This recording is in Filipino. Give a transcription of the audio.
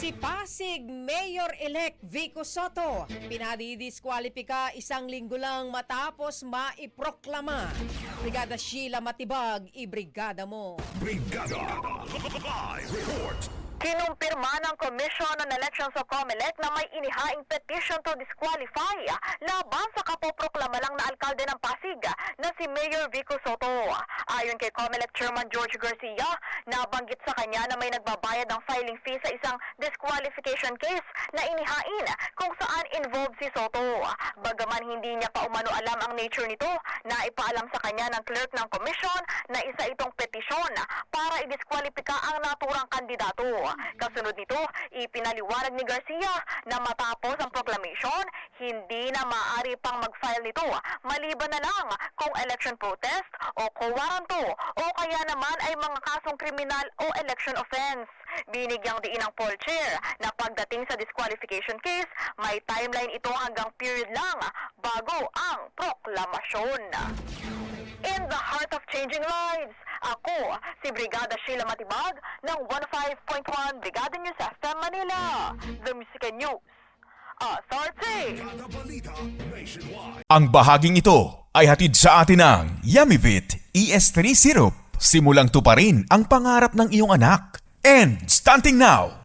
Si Pasig Mayor-elect Vico Soto pinadidiskwalipika isang linggo lang matapos maiproklama. Brigada Sheila Matibag, ibrigada mo. Brigada Live Report. Kinumpirma ng Commission on Elections o COMELEC na may inihaing petition to disqualify laban sa kapoproklama lang na alkalde ng Pasig na si Mayor Vico Soto. Ayon kay COMELEC Chairman George Garcia, nabanggit sa kanya na may nagbabayad ng filing fee sa isang disqualification case na inihain kung saan involved si Soto. Bagaman hindi niya pa umano alam ang nature nito, naipaalam sa kanya ng clerk ng commission na isa itong petisyon para idiskwalipika ang naturang kandidato. Kasunod nito, ipinaliwanag ni Garcia na matapos ang proclamation, hindi na maaari pang mag-file nito maliban na lang kung election protest o co-waranto o kaya naman ay mga kasong kriminal o election offense. Binigyang diin ng poll chair na pagdating sa disqualification case, may timeline ito hanggang period lang bago ang proklamasyon. In the heart of changing lives, ako si Brigada Sheila Matibag ng 105.1 Brigada News FM Manila, The Music and News Authority. Brigada Balita Nationwide. Ang bahaging ito ay hatid sa atin ng Yummy-Vit ES3 Syrup. Simulang tuparin ang pangarap ng iyong anak. And starting now,